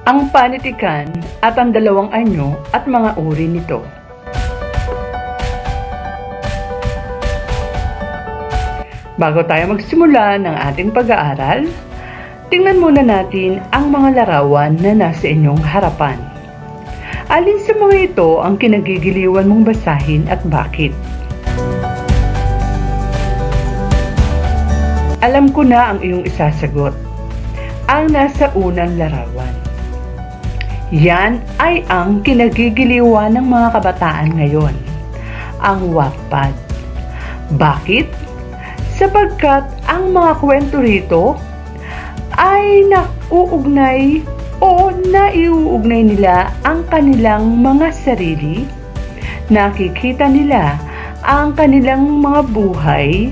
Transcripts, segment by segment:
ang panitikan at ang dalawang anyo at mga uri nito. Bago tayo magsimula ng ating pag-aaral, tingnan muna natin ang mga larawan na nasa inyong harapan. Alin sa mga ito ang kinagigiliwan mong basahin at bakit? Alam ko na ang iyong isasagot. Ang nasa unang larawan. Yan ay ang kinagigiliwan ng mga kabataan ngayon, ang Wattpad. Bakit? Sapagkat ang mga kwento rito ay nauugnay o naiuugnay nila ang kanilang mga sarili, nakikita nila ang kanilang mga buhay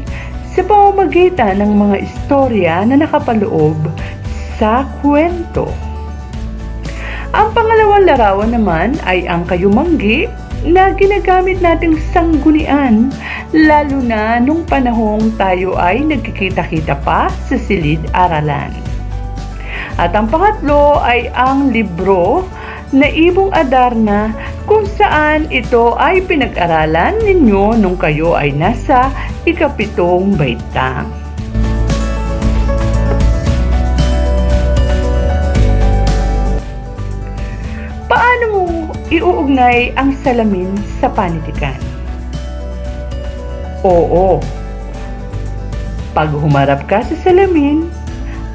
sa pamamagitan ng mga istorya na nakapaloob sa kwento. Ang pangalawang larawan naman ay ang kayumanggi na ginagamit nating sanggunian, lalo na nung panahong tayo ay nagkikita-kita pa sa silid-aralan. At ang pangatlo ay ang libro na Ibong Adarna, kung saan ito ay pinag-aralan ninyo nung kayo ay nasa ikapitong baitang. Paano mo iuugnay ang salamin sa panitikan? Oo, pag humarap ka sa salamin,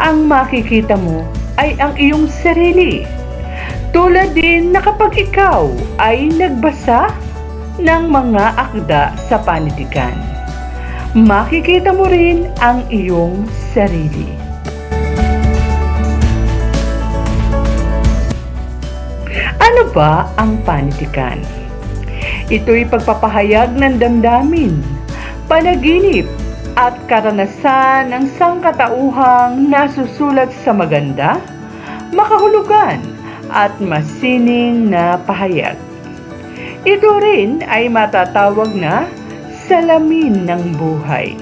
ang makikita mo ay ang iyong sarili. Tulad din na kapag ikaw ay nagbasa ng mga akda sa panitikan, makikita mo rin ang iyong sarili. Ano ba ang panitikan? Ito'y pagpapahayag ng damdamin, panaginip at karanasan ng sangkatauhang nasusulat sa maganda, makahulugan at masining na pahayag. Ito rin ay matatawag na salamin ng buhay.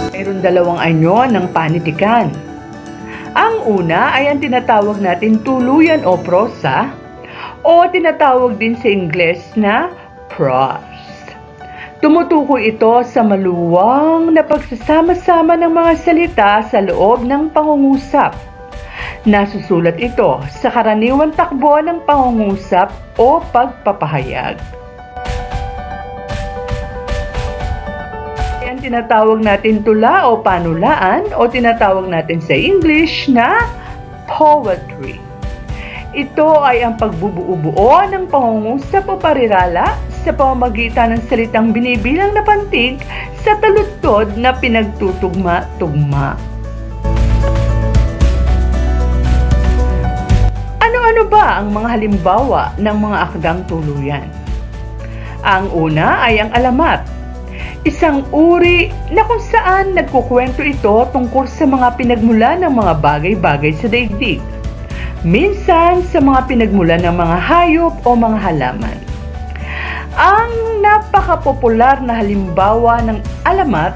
Mayroon dalawang anyo ng panitikan. Ang una ay ang tinatawag natin tuluyan o prosa, o tinatawag din sa Ingles na prose. Tumutukoy ito sa maluwang na pagsasama-sama ng mga salita sa loob ng pangungusap. Nasusulat ito sa karaniwang takbo ng pangungusap o pagpapahayag. Yan tinatawag natin tula o panulaan, o tinatawag natin sa English na poetry. Ito ay ang pagbubuo-buo ng pangungusap o parirala sa pamamagitan ng salitang binibilang na pantig sa taludtod na pinagtutugma-tugma. Ano-ano ba ang mga halimbawa ng mga akdang tuluyan? Ang una ay ang alamat. Isang uri na kung saan nagkukwento ito tungkol sa mga pinagmula ng mga bagay-bagay sa daigdig. Minsan sa mga pinagmula ng mga hayop o mga halaman. Ang napakapopular na halimbawa ng alamat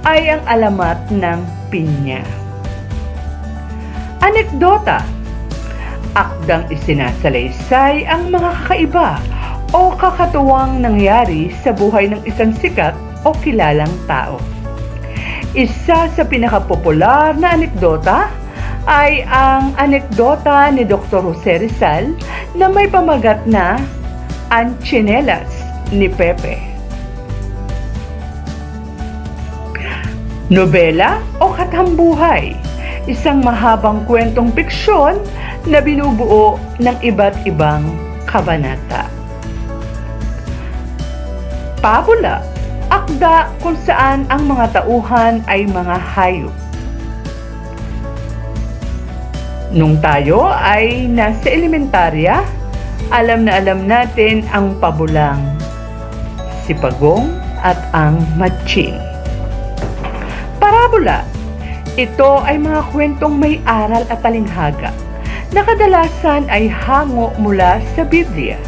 ay ang alamat ng pinya. Anekdota. Akdang isinasalaysay ang mga kakaiba o kakatuwang nangyari sa buhay ng isang sikat o kilalang tao. Isa sa pinakapopular na anekdota ay ang anekdota ni Dr. Jose Rizal na may pamagat na Ang Tsinelas ni Pepe. Nobela o katambuhay, isang mahabang kwentong piksyon na binubuo ng iba't ibang kabanata. Pabula, akda kung saan ang mga tauhan ay mga hayop. Nung tayo ay nasa elementarya, alam na alam natin ang pabulang, si Pagong at ang Matching. Parabola, ito ay mga kwentong may aral at talinghaga na kadalasan ay hango mula sa Biblia.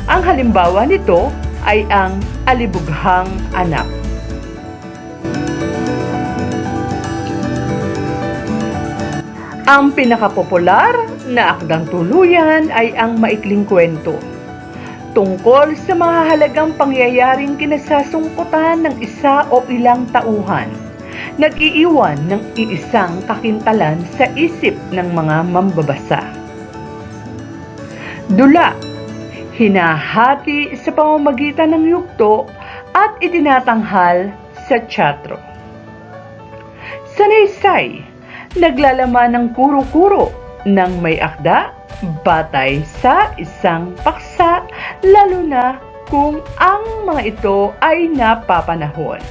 Ang halimbawa nito ay ang Alibughang Anak. Ang pinakapopular na akdang tuluyan ay ang maikling kwento tungkol sa mahahalagang pangyayaring kinasasangkutan ng isa o ilang tauhan, nag-iiwan ng iisang kakintalan sa isip ng mga mambabasa. Dula, hinahati sa pamamagitan ng yugto at itinatanghal sa teatro. Sanaysay, naglalaman ng kuro-kuro ng may akda batay sa isang paksa, lalo na kung ang mga ito ay napapanahon.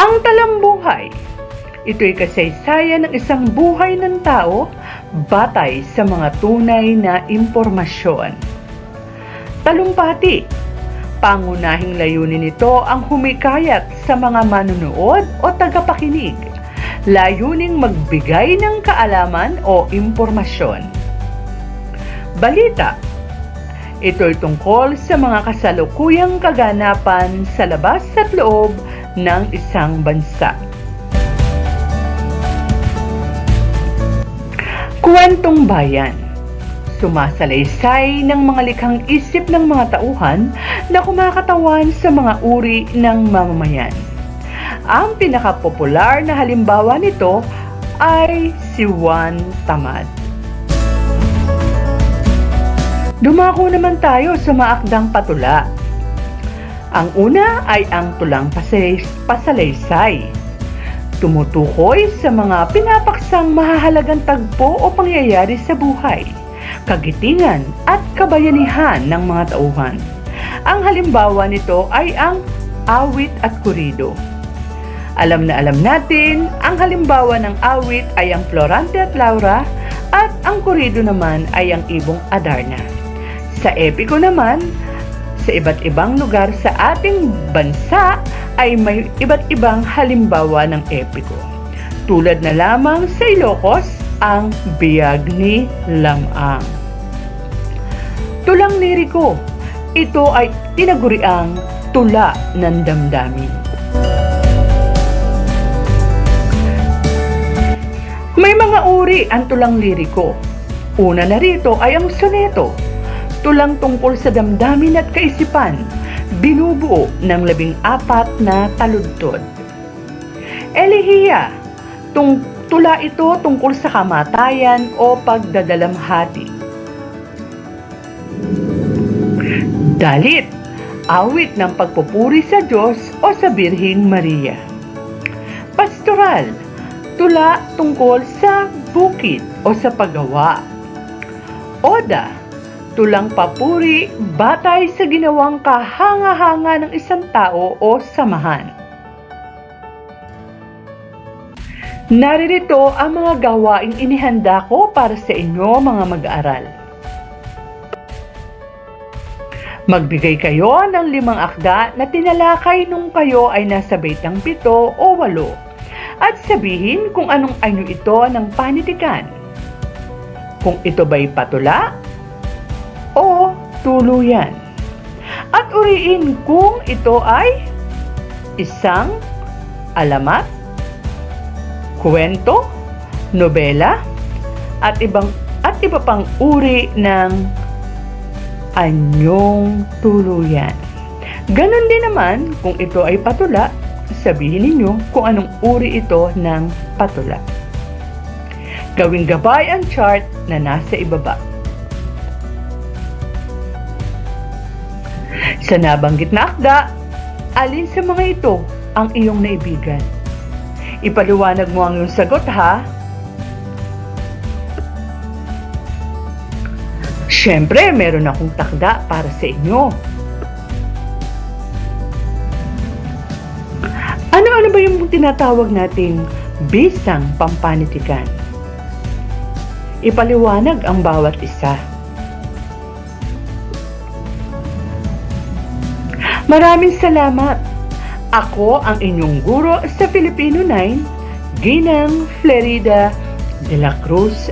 Ang talambuhay, ito'y kasaysayan ng isang buhay ng tao batay sa mga tunay na impormasyon. Talumpati, pangunahing layunin nito ang humikayat sa mga manunood o tagapakinig, layuning magbigay ng kaalaman o impormasyon. Balita, ito'y tungkol sa mga kasalukuyang kaganapan sa labas at loob ng isang bansa. Kwentong bayan, sumasalaysay ng mga likhang isip ng mga tauhan na kumakatawan sa mga uri ng mamamayan. Ang pinakapopular na halimbawa nito ay si Juan Tamad. Dumako naman tayo sa maakdang patula. Ang una ay ang tulang pasalaysay. Tumutukoy sa mga pinapaksang mahahalagang tagpo o pangyayari sa buhay, kagitingan at kabayanihan ng mga tauhan. Ang halimbawa nito ay ang awit at kurido. Alam na alam natin, ang halimbawa ng awit ay ang Florante at Laura at ang kurido naman ay ang Ibong Adarna. Sa epiko naman, sa iba't ibang lugar sa ating bansa ay may iba't ibang halimbawa ng epiko. Tulad na lamang sa Ilocos, ang Biyag ni Lamang. Tulang liriko, ito ay tinaguriang tula ng damdamin. May mga uri ang tulang liriko. Una na rito ay ang soneto, tulang tungkol sa damdamin at kaisipan, binubuo ng 14 na taludtod. Elehiya, tula ito tungkol sa kamatayan o pagdadalamhati. Dalit, awit ng pagpupuri sa Diyos o sa Birheng Maria. Pastoral, tula tungkol sa bukid o sa paggawa. Oda, tulang papuri batay sa ginawang kahanga-hanga ng isang tao o samahan. Naririto ang mga gawaing inihanda ko para sa inyo, mga mag-aaral. Magbigay kayo ng 5 akda na tinalakay nung kayo ay nasa baitang 7 o 8 at sabihin kung anong anyo ito ng panitikan. Kung ito ba'y patula o tuluyan. At uriin kung ito ay isang alamat, kwento, nobela, at iba pang uri ng anyong tuluyan. Ganon din naman kung ito ay patula, sabihin ninyo kung anong uri ito ng patula. Gawing gabay ang chart na nasa ibaba. Sa nabanggit na akda, alin sa mga ito ang iyong naibigan? Ipaliwanag mo ang iyong sagot, ha? Siyempre, meron akong takda para sa inyo. Ano-ano ba yung tinatawag nating bisang pampanitikan? Ipaliwanag ang bawat isa. Maraming salamat. Ako ang inyong guro sa Filipino 9, Ginang Flerida de la Cruz.